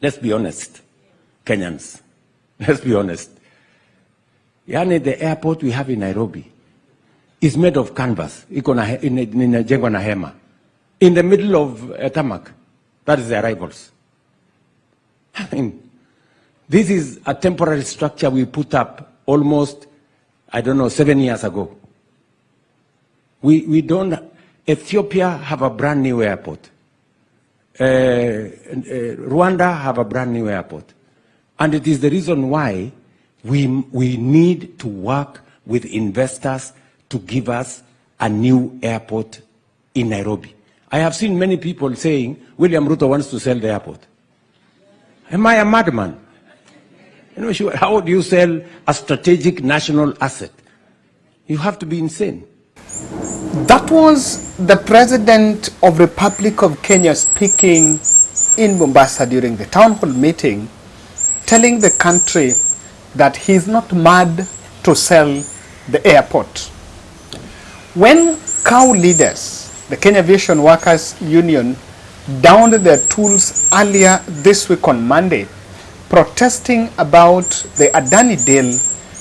Let's be honest, Kenyans. Let's be honest. Yani the airport we have in Nairobi is made of canvas. Inajengwa na hema. In the middle of tarmac. That is the arrivals. I mean, this is a temporary structure we put up almost, 7 years ago. We don't, Ethiopia have a brand new airport. Rwanda have a brand new airport. And it is the reason why we need to work with investors to give us a new airport in Nairobi. I have seen many people saying, William Ruto wants to sell the airport. Am I a madman? How do you sell a strategic national asset? You have to be insane. That was the President of Republic of Kenya speaking in Mombasa during the town hall meeting, telling the country that he is not mad to sell the airport. When cow leaders, the Kenya Aviation Workers Union, downed their tools earlier this week on Monday, protesting about the Adani deal,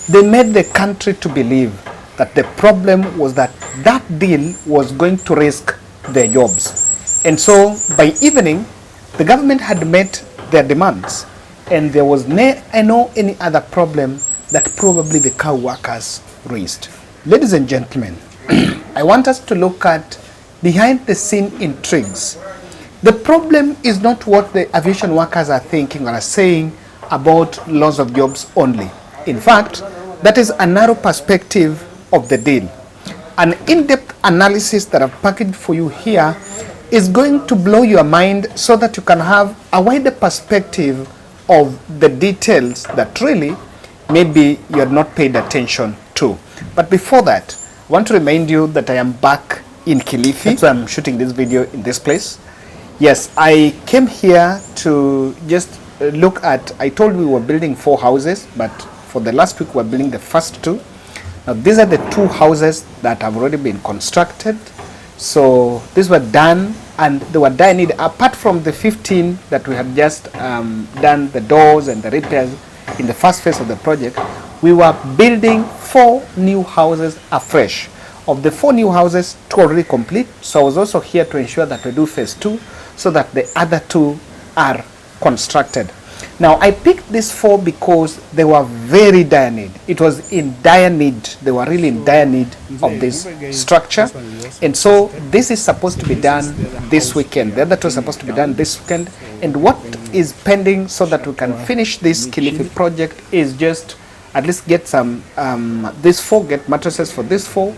they made the country to believe that the problem was that that deal was going to risk their jobs. And so by evening, the government had met their demands, and there was no any other problem that probably the cow workers raised. Ladies and gentlemen, I want us to look at behind the scene intrigues. The problem is not what the aviation workers are thinking or are saying about loss of jobs only. In fact, that is a narrow perspective of the deal. An in-depth analysis that I've packaged for you here is going to blow your mind so that you can have a wider perspective of the details that really maybe you had not paid attention to. But before that, I want to remind you that I am back in Kilifi. That's why I'm shooting this video in this place. Yes, I came here to just look at, I told you we were building 4 houses, but for the last week we're building the first 2. Now these are the 2 houses that have already been constructed. So these were done, and they were done apart from the 15 that we had just done the doors and the repairs in the first phase of the project. We were building 4 new houses afresh. Of the 4 new houses, 2 already complete. So I was also here to ensure that we do phase 2 so that the other 2 are constructed. Now I picked these 4 because they were very dire need. It was in dire need. They were really in dire need of this structure. And so this is supposed to be done this weekend. The other 2 are supposed to be done this weekend. And what is pending so that we can finish this Kilifi project is just at least get some, these 4, get mattresses for these 4,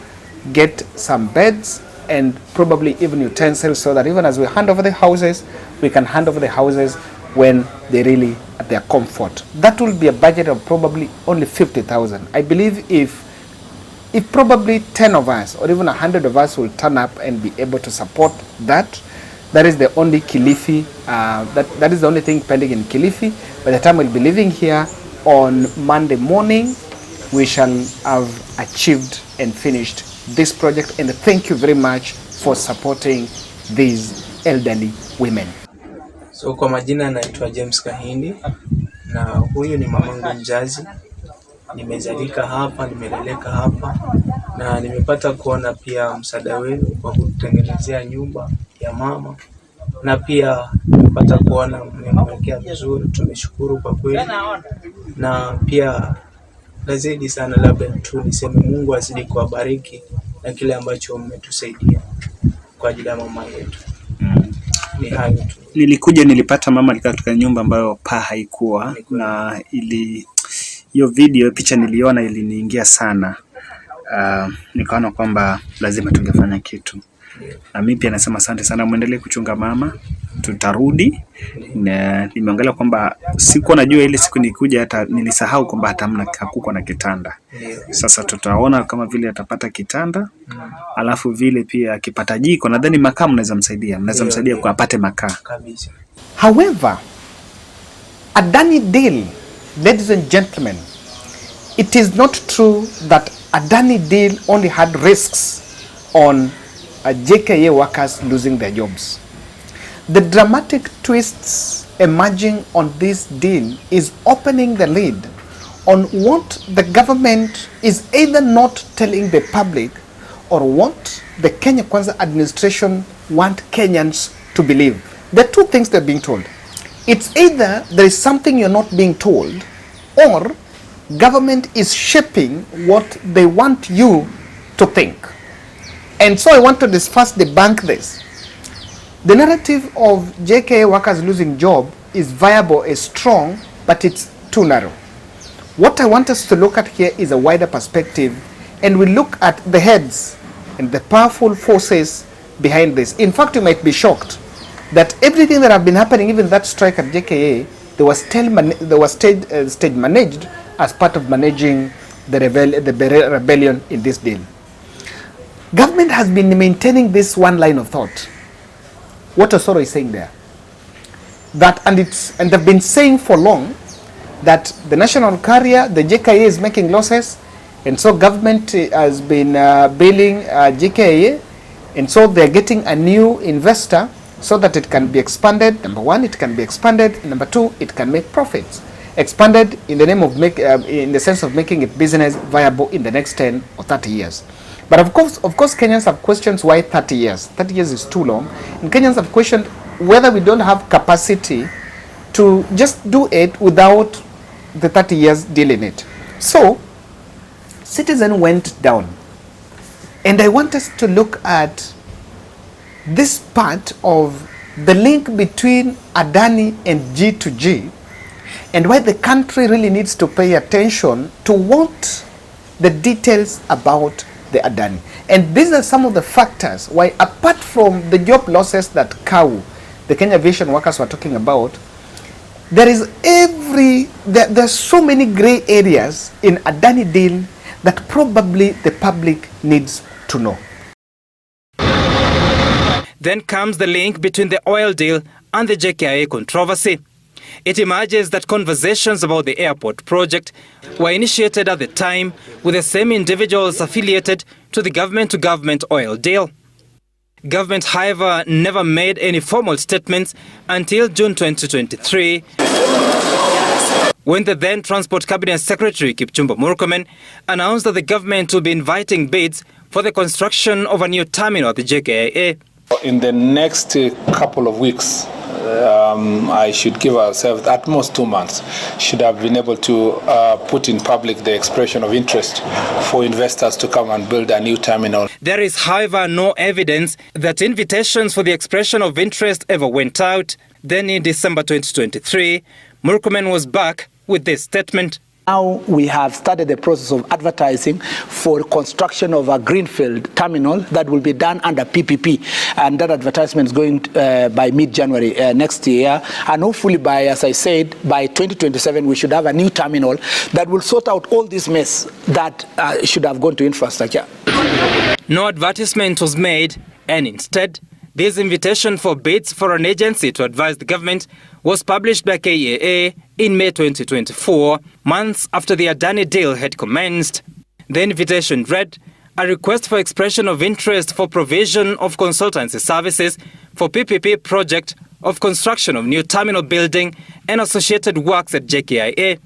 get some beds, and probably even utensils, so that even as we hand over the houses, we can hand over the houses when they really at their comfort. That will be a budget of probably only 50,000. I believe if probably 10 of us or even 100 of us will turn up and be able to support that, that is the only Kilifi, that is the only thing pending in Kilifi. By the time we'll be leaving here on Monday morning, we shall have achieved and finished this project. And thank you very much for supporting these elderly women. So kwa majina naitwa James Kahindi, na huyu ni mamangu mzazi. Nimezalika hapa, nimeleleka hapa, na nimepata kuona pia msaada wenu kwa kutengenezea nyumba ya mama, na pia nimepata kuona mmemwekea vizuri. Tumeshukuru kwa kweli, na pia lazidi sana labda tu niseme Mungu azidi kuwabariki na kile ambacho mmetusaidia kwa ajili ya mama yetu. Ni hayo tu. Nilipata mama alikaa katika nyumba ambayo paa haikuwa, na hiyo video picha niliona iliniingia sana. Nikaona kwamba lazima tungefanya kitu. Na mimi pia nasema asante sana, muendelee kuchunga mama. Tutarudi. Na nimeangalia kwamba sikuwa najua ile siku nikuja, hata nilisahau kwamba hata hakuko na kitanda. Sasa tutaona kama vile atapata kitanda. Alafu vile pia akipata jiko, nadhani makaa mnaweza msaidia kwa apate makaa. However, Adani deal, ladies and gentlemen, it is not true that Adani deal only had risks on JKA workers losing their jobs. The dramatic twists emerging on this deal is opening the lid on what the government is either not telling the public or what the Kenya Kwanza administration want Kenyans to believe. There are two things they're being told. It's either there is something you're not being told, or government is shaping what they want you to think. And so I want to first debunk this. The narrative of JKA workers losing job is viable, is strong, but it's too narrow. What I want us to look at here is a wider perspective, and we look at the heads and the powerful forces behind this. In fact, you might be shocked that everything that have been happening, even that strike at JKA, they were stage managed as part of managing the rebellion in this deal. Government has been maintaining this one line of thought. What Osoro is saying there, that and they've been saying for long that the national carrier, the JKA, is making losses, and so government has been bailing JKA, and so they're getting a new investor so that it can be expanded. Number one, it can be expanded. Number two, it can make profits. Expanded in the name of in the sense of making it business viable in the next 10 or 30 years. But of course, Kenyans have questions why 30 years. 30 years is too long. And Kenyans have questioned whether we don't have capacity to just do it without the 30 years deal in it. So, Citizen went down. And I want us to look at this part of the link between Adani and G2G, and why the country really needs to pay attention to what the details about the Adani. And these are some of the factors why, apart from the job losses that KAU, the Kenya Aviation Workers, were talking about, there's so many gray areas in Adani deal that probably the public needs to know. Then comes the link between the oil deal and the JKIA controversy. It emerges that conversations about the airport project were initiated at the time with the same individuals affiliated to the government-to-government oil deal. Government, however, never made any formal statements until June 2023, when the then Transport Cabinet Secretary Kipchumba Murkomen announced that the government will be inviting bids for the construction of a new terminal at the JKIA. In the next couple of weeks, I should give ourselves at most 2 months, should have been able to put in public the expression of interest for investors to come and build a new terminal. There is, however, no evidence that invitations for the expression of interest ever went out. Then in December 2023, Murkomen was back with this statement. Now we have started the process of advertising for construction of a greenfield terminal that will be done under PPP, and that advertisement is going by mid-January next year, and hopefully by, as I said, by 2027 we should have a new terminal that will sort out all this mess that should have gone to infrastructure. No advertisement was made, and instead this invitation for bids for an agency to advise the government was published by KAA in May 2024, months after the Adani deal had commenced. The invitation read, a request for expression of interest for provision of consultancy services for PPP project of construction of new terminal building and associated works at JKIA.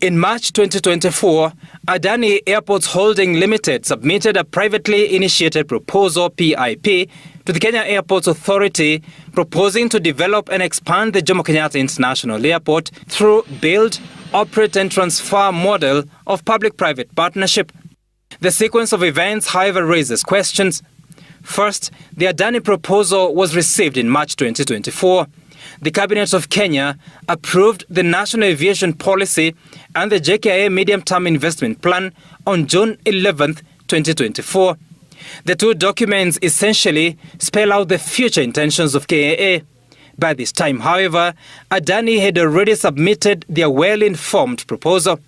In March 2024, Adani Airports Holding Limited submitted a privately initiated proposal, PIP, to the Kenya Airports Authority, proposing to develop and expand the Jomo Kenyatta International Airport through build, operate and transfer model of public-private partnership. The sequence of events, however, raises questions. First, the Adani proposal was received in March 2024. The Cabinet of Kenya approved the National Aviation Policy and the JKIA Medium-Term Investment Plan on June 11, 2024. The two documents essentially spell out the future intentions of KAA. By this time, however, Adani had already submitted their well-informed proposal.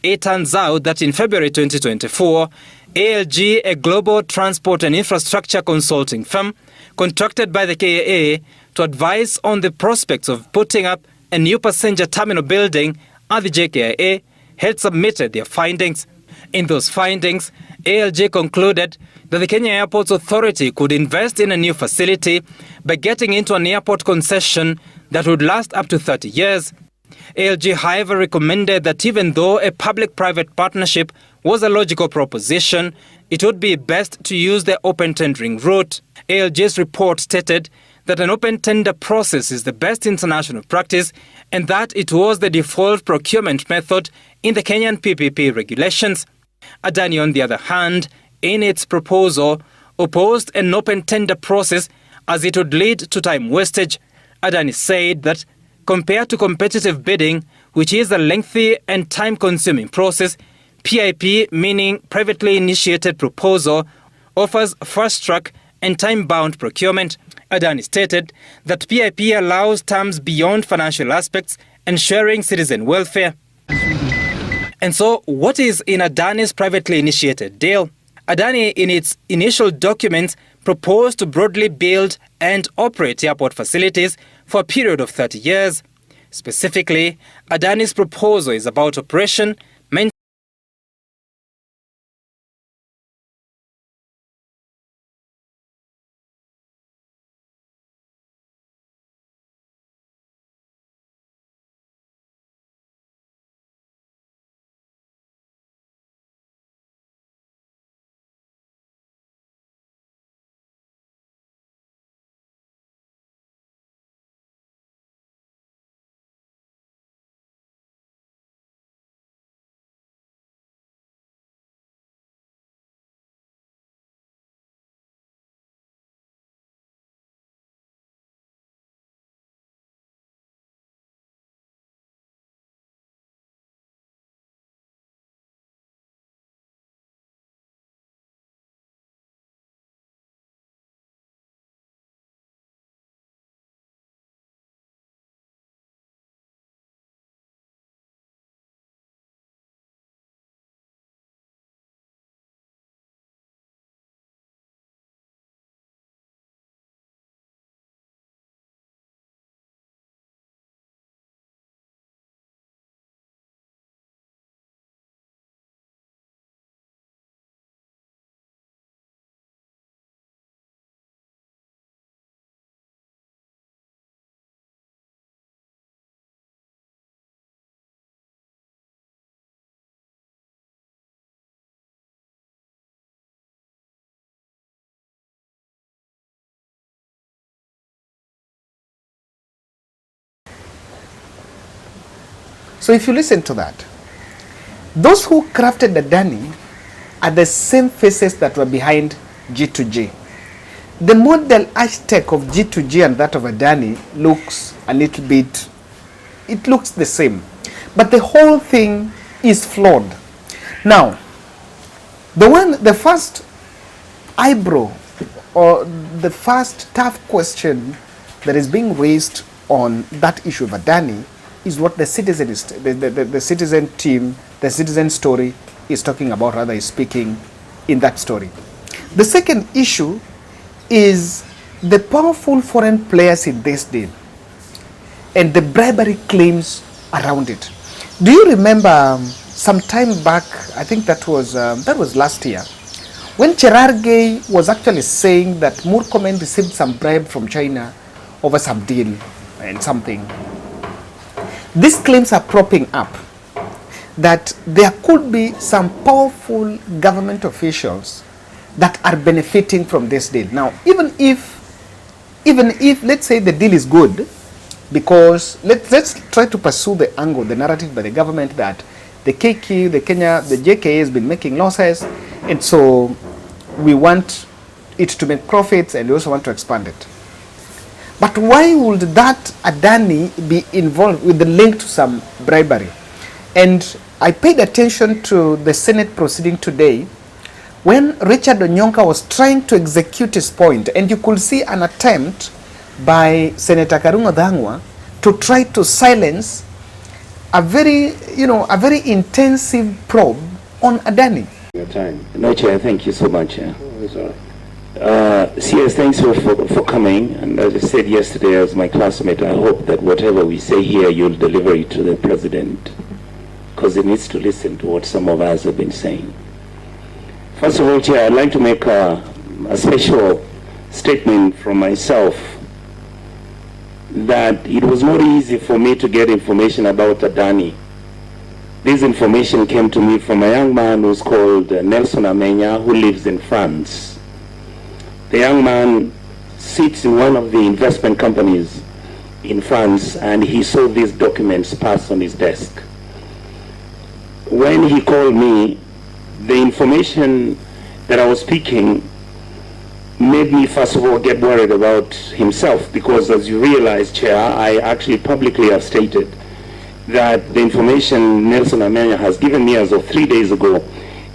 It turns out that in February 2024, ALG, a global transport and infrastructure consulting firm, contracted by the KAA to advise on the prospects of putting up a new passenger terminal building at the JKIA, had submitted their findings. In those findings, ALG concluded that the Kenya Airports Authority could invest in a new facility by getting into an airport concession that would last up to 30 years. ALG, however, recommended that even though a public-private partnership was a logical proposition, it would be best to use the open tendering route. ALG's report stated that an open tender process is the best international practice and that it was the default procurement method in the Kenyan PPP regulations. Adani, on the other hand, in its proposal, opposed an open tender process as it would lead to time wastage. Adani said that compared to competitive bidding, which is a lengthy and time-consuming process, PIP, meaning privately initiated proposal, offers fast-track and time-bound procurement. Adani stated that PIP allows terms beyond financial aspects, ensuring citizen welfare. And so, what is in Adani's privately initiated deal? Adani, in its initial documents, proposed to broadly build and operate airport facilities for a period of 30 years. Specifically, Adani's proposal is about operation, maintenance, So if you listen to that, those who crafted Adani are the same faces that were behind G2G. The model architect of G2G and that of Adani looks a little bit, it looks the same. But the whole thing is flawed. Now, the first eyebrow or the first tough question that is being raised on that issue of Adani is what the citizen is, the citizen team, the citizen story is talking about, rather is speaking in that story. The second issue is the powerful foreign players in this deal and the bribery claims around it. Do you remember some time back, I think that was last year, when Cherargei was actually saying that Murkomen received some bribe from China over some deal and something. These claims are propping up that there could be some powerful government officials that are benefiting from this deal. Now, even if let's say the deal is good, because let's try to pursue the angle, the narrative by the government that the KQ, the JKA has been making losses, and so we want it to make profits and we also want to expand it. But why would that Adani be involved with the link to some bribery? And I paid attention to the Senate proceeding today when Richard Onyonka was trying to execute his point, and you could see an attempt by Senator Karungo Dhangwa to try to silence a very intensive probe on Adani. Your time. No, Chair, thank you so much. CS, thanks for coming. And as I said yesterday as my classmate, I hope that whatever we say here, you'll deliver it to the President, because he needs to listen to what some of us have been saying. First of all, Chair, I'd like to make a special statement from myself that it was not easy for me to get information about Adani. This information came to me from a young man who's called Nelson Amenya, who lives in France. The young man sits in one of the investment companies in France, and he saw these documents pass on his desk. When he called me, the information that I was speaking made me first of all get worried about himself, because as you realize, Chair, I actually publicly have stated that the information Nelson Amenya has given me as of 3 days ago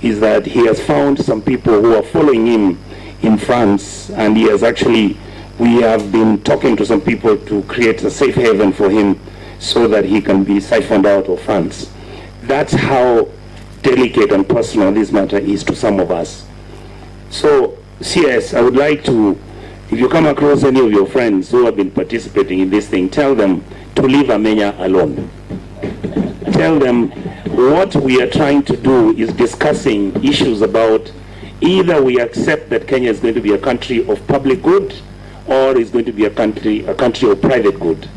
is that he has found some people who are following him in France, and he has actually, we have been talking to some people to create a safe haven for him so that he can be siphoned out of France. That's how delicate and personal this matter is to some of us. So, CS, I would like to, if you come across any of your friends who have been participating in this thing, tell them to leave Amenya alone. Tell them what we are trying to do is discussing issues about either we accept that Kenya is going to be a country of public good or is going to be a country of private good.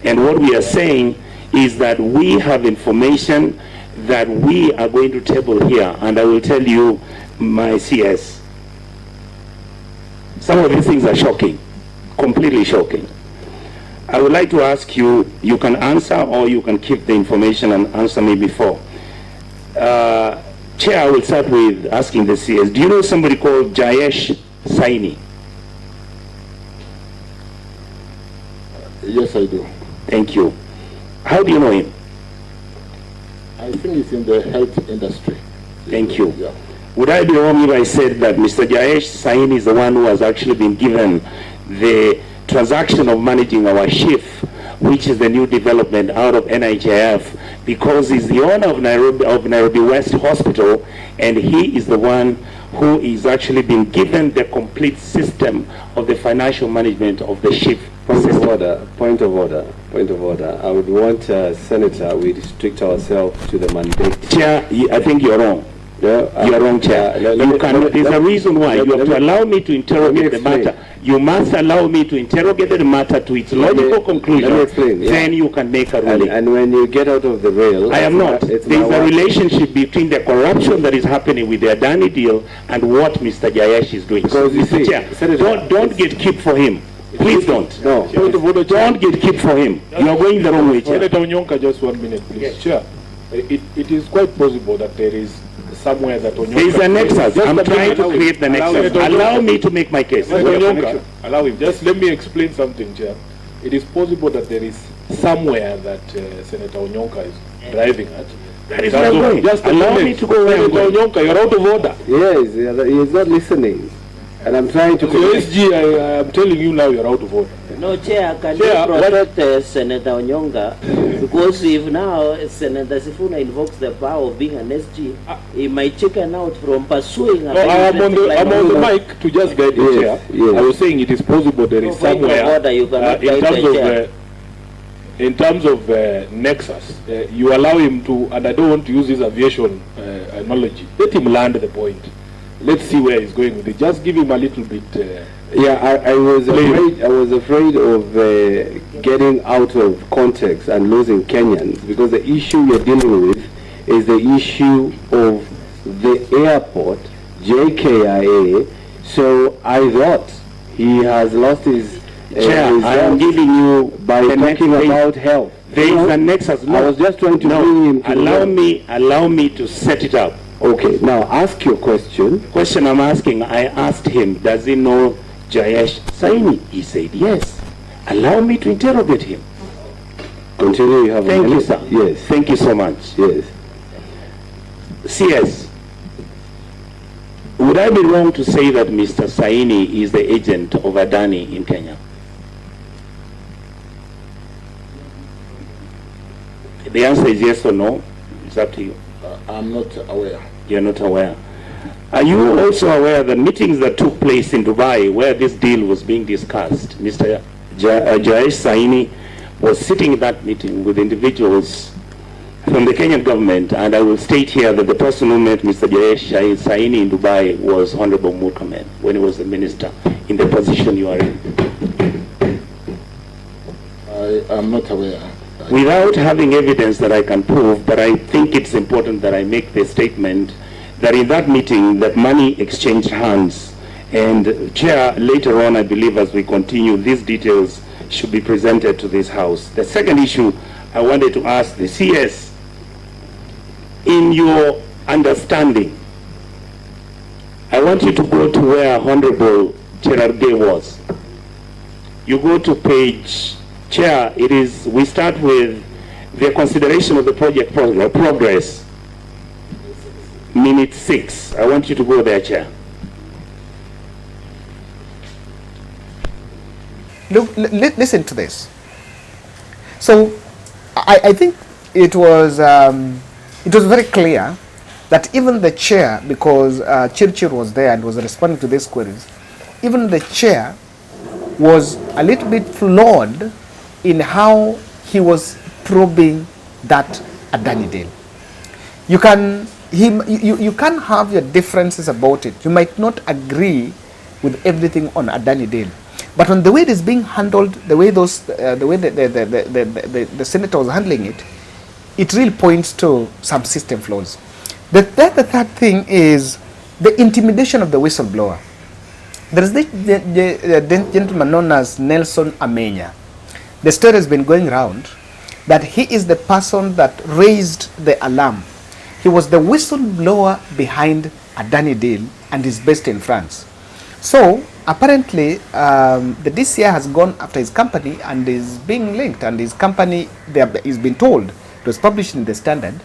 And what we are saying is that we have information that we are going to table here, and I will tell you, my CS, some of these things are shocking, completely shocking. I would like to ask you, you can answer or you can keep the information and answer me before. Chair, I will start with asking the CS. Do you know somebody called Jayesh Saini? Yes, I do. Thank you. How do you know him? I think it's in the health industry. Thank you. Yeah. Would I be wrong if I said that Mr. Jayesh Saini is the one who has actually been given the transaction of managing our SHIF, which is the new development out of NHIF, because he's the owner of Nairobi West Hospital, and he is the one who is actually been given the complete system of the financial management of the SHIF. Point of order. I would want, Senator, we restrict ourselves to the mandate. Chair, I think you're wrong. Yeah, you're wrong, Chair. There's a reason why. You have to allow me to interrogate the matter. You must allow me to interrogate the matter to its logical conclusion. Let me explain. Yeah. Then you can make a ruling. And when you get out of the rail... I am not. There's a relationship between the corruption that is happening with the Adani deal and what Mr. Jayesh is doing. Because you see, Chair, don't get keep for him. Please don't. No. Don't get keep for him. You are going the wrong way, Chair. Senator Onyonka, just 1 minute, please. Yes. Chair, it is quite possible that there is somewhere that Onyonka... There is a nexus. I'm trying to create the nexus. Allow me to make my case. Onyonka, allow him. Just let me explain something, Chair. It is possible that there is somewhere that Senator Onyonka is driving at. That is my point. Just allow me to go where I'm Senator going. Onyonka, you're out of order. Yes, he is not listening. And I'm trying to... So SG, I am telling you now, you're out of order. No, Chair, can you protect Senator Onyonka? Because if now Senator Sifuna invokes the power of being an SG, he might chicken out from pursuing a... No, I'm on the mic to just guide the Chair. Yes. I was saying it is possible there is somewhere order, you cannot guide the Chair. In terms of nexus, you allow him to, and I don't want to use this aviation analogy, let him land the point. Let's see where he's going with it. Just give him a little bit. I was afraid of getting out of context and losing Kenyans, because the issue we're dealing with is the issue of the airport, JKIA. So I thought he has lost his... Chair, I am giving you by talking about health. There is a nexus. I was just trying to bring him to... Allow me to set it up. Okay, now ask your question. Question I'm asking, I asked him, does he know Jayesh Saini? He said yes. Allow me to interrogate him. Continue, you have Thank you, sir. Yes. Thank you so much. Yes. CS, would I be wrong to say that Mr. Saini is the agent of Adani in Kenya? The answer is yes or no. It's up to you. I'm not aware. You're not aware. Are you also aware that meetings that took place in Dubai where this deal was being discussed, Mr. Jayesh Saini was sitting in that meeting with individuals from the Kenyan government, and I will state here that the person who met Mr. Jayesh Saini in Dubai was Honorable Murkomen when he was the minister in the position you are in. I'm not aware. Without having evidence that I can prove, but I think it's important that I make the statement that in that meeting that money exchanged hands. And Chair, later on, I believe as we continue, these details should be presented to this House. The second issue I wanted to ask the CS, in your understanding, I want you to go to where Honorable Gerard Gay was. You go to page, Chair, it is, we start with the consideration of the project progress, minute 6. I want you to go there, Chair. Look, listen to this. So, I think it was very clear that even the chair, because Chirchir was there and was responding to these queries, even the chair was a little bit flawed in how he was probing that Adani deal. You can have your differences about it. You might not agree with everything on Adani deal, but on the way it is being handled, the way the senator was handling it, it really points to some system flaws. The third thing is the intimidation of the whistleblower. There is the gentleman known as Nelson Amenya. The story has been going around that he is the person that raised the alarm. He was the whistleblower behind Adani deal and is based in France. So apparently the DCI has gone after his company and is being linked, and his company, is been told, it was published in the Standard,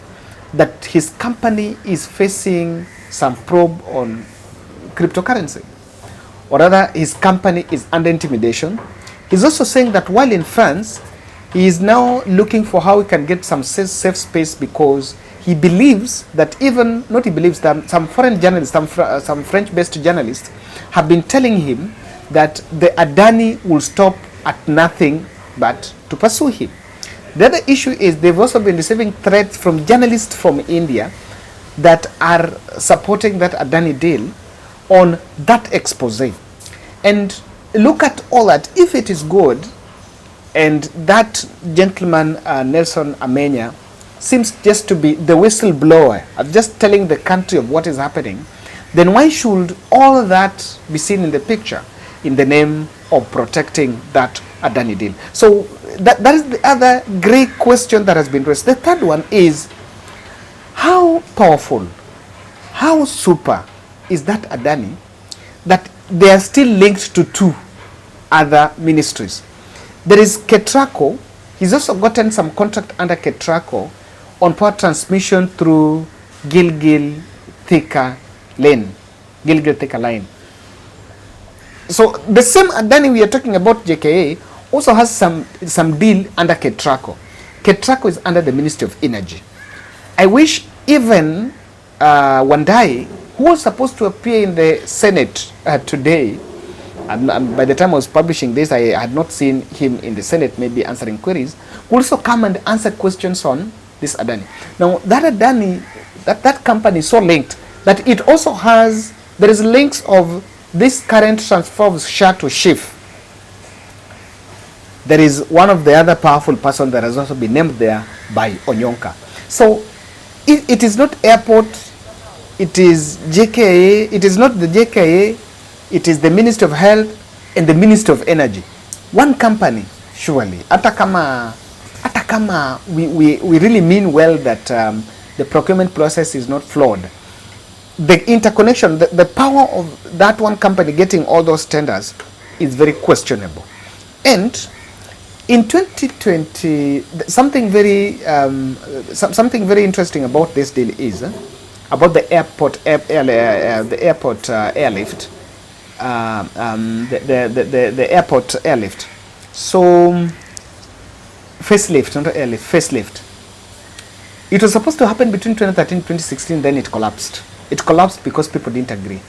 that his company is facing some probe on cryptocurrency, or rather his company is under intimidation. He's also saying that while in France, he is now looking for how he can get some safe space, because he believes that that some foreign journalists, some French-based journalists have been telling him that the Adani will stop at nothing but to pursue him. The other issue is they've also been receiving threats from journalists from India that are supporting that Adani deal on that expose. And look at all that. If it is good, and that gentleman, Nelson Amenya, seems just to be the whistleblower, just telling the country of what is happening, then why should all that be seen in the picture in the name of protecting that Adani deal? So that is the other great question that has been raised. The third one is, how powerful, how super is that Adani that they are still linked to two other ministries? There is Ketraco. He's also gotten some contract under Ketraco on power transmission through Gilgil-Thika line. So the same Adani we are talking about, JKA, also has some deal under Ketraco. Ketraco is under the Ministry of Energy. I wish even Wandai, who was supposed to appear in the Senate today, and by the time I was publishing this, I had not seen him in the Senate, maybe answering queries, could also come and answer questions on this Adani. Now, that Adani, that company is so linked that it also has, there is links of this current transfer of share to Schiff. There is one of the other powerful person that has also been named there by Onyonka. So, it is not airport, it is JKA, it is not the JKA, it is the Ministry of Health and the Ministry of Energy. One company, surely. Hata kama we really mean well that the procurement process is not flawed. The interconnection, the power of that one company getting all those tenders is very questionable. And in 2020, something very interesting about this deal is about the airport airlift. The airport airlift. So facelift, not airlift, facelift. It was supposed to happen between 2013 and 2016, then it collapsed. It collapsed because people didn't agree.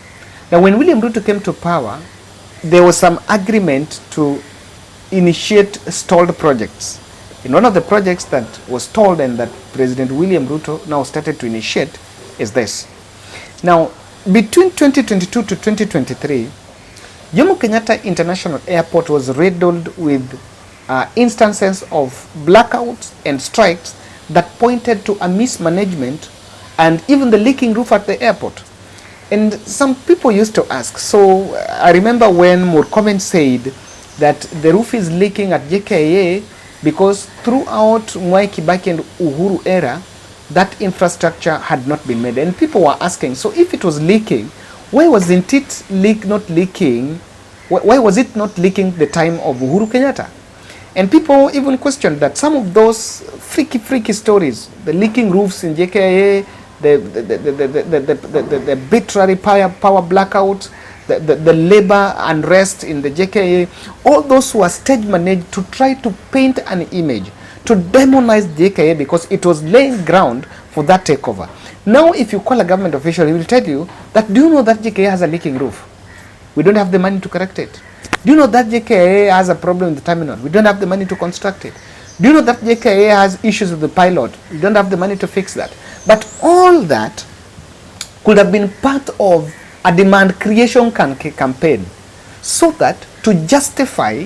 Now, when William Ruto came to power, there was some agreement to initiate stalled projects. In one of the projects that was stalled and that President William Ruto now started to initiate is this. Now, between 2022 to 2023, Jomo Kenyatta International Airport was riddled with instances of blackouts and strikes that pointed to a mismanagement and even the leaking roof at the airport. And some people used to ask, so I remember when Murkomen said that the roof is leaking at JKIA because throughout Mwai Kibaki and Uhuru era, that infrastructure had not been made. And people were asking, so if it was leaking, why wasn't it not leaking? Why was it not leaking the time of Uhuru Kenyatta? And people even questioned that some of those freaky stories, the leaking roofs in JKIA, the arbitrary power blackout, the labor unrest in the JKIA, all those were stage managed to try to paint an image, to demonize JKIA because it was laying ground for that takeover. Now, if you call a government official, he will tell you that, do you know that JKIA has a leaking roof? We don't have the money to correct it. Do you know that JKIA has a problem in the terminal? We don't have the money to construct it. Do you know that JKIA has issues with the pilot? We don't have the money to fix that. But all that could have been part of a demand creation campaign so that to justify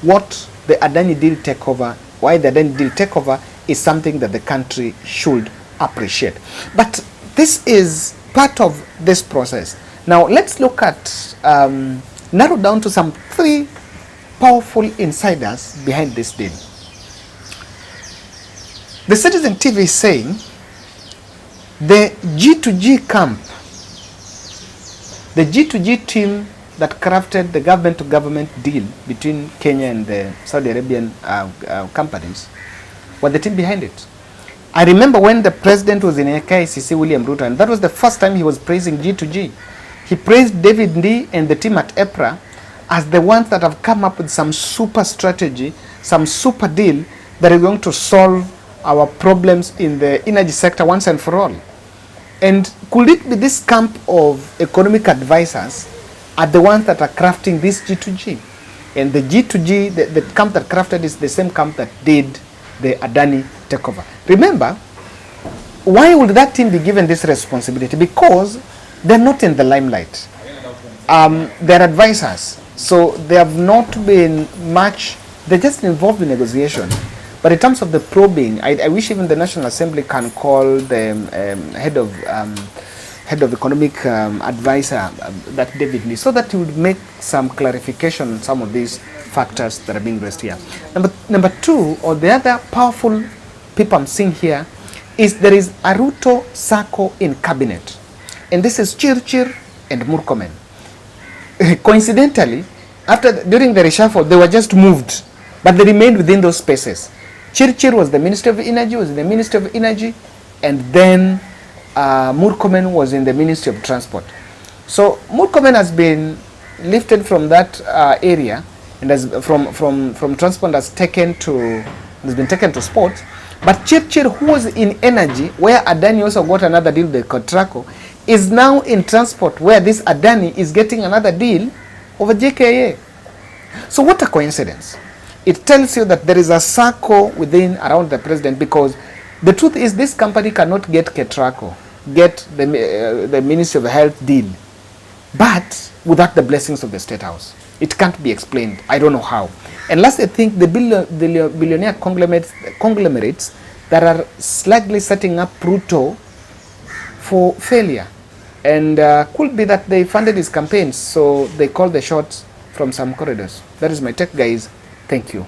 what the Adani deal takeover, why the Adani deal takeover is something that the country should appreciate. But this is part of this process. Now let's look at, narrow down to some 3 powerful insiders behind this deal. The Citizen TV is saying the G2G camp, the G2G team that crafted the government-to-government deal between Kenya and the Saudi Arabian companies, were the team behind it. I remember when the president was in KICC, William Ruto, and that was the first time he was praising G2G. He praised David Ndii and the team at EPRA as the ones that have come up with some super strategy, some super deal that is going to solve our problems in the energy sector once and for all. And could it be this camp of economic advisors are the ones that are crafting this G2G? And the G2G, the camp that crafted is the same camp that did the Adani takeover. Remember, why would that team be given this responsibility? Because they're not in the limelight. They're advisors. So they have not been much, they're just involved in negotiation. But in terms of the probing, I wish even the National Assembly can call the head of economic advisor, that David Ndii, so that he would make some clarification on some of these factors that are being raised here. Number 2, or the other powerful people I'm seeing here, is there is a Ruto circle in cabinet. And this is Chirchir and Murkomen. Coincidentally, during the reshuffle, they were just moved, but they remained within those spaces. Chirchir was the Minister of Energy, and then Murkomen was in the Ministry of Transport. So Murkomen has been lifted from that area, and has from transport has been taken to sports. But Chirchir, who was in energy, where Adani also got another deal with Cotraco, is now in transport, where this Adani is getting another deal over JKIA. So what a coincidence. It tells you that there is a circle around the president, because the truth is this company cannot get Ketraco, get the Ministry of Health deal, but without the blessings of the State House. It can't be explained. I don't know how. And last, I think the billionaire conglomerates that are slightly setting up Ruto for failure. And could be that they funded his campaigns, so they call the shots from some corridors. That is my take, guys. Thank you.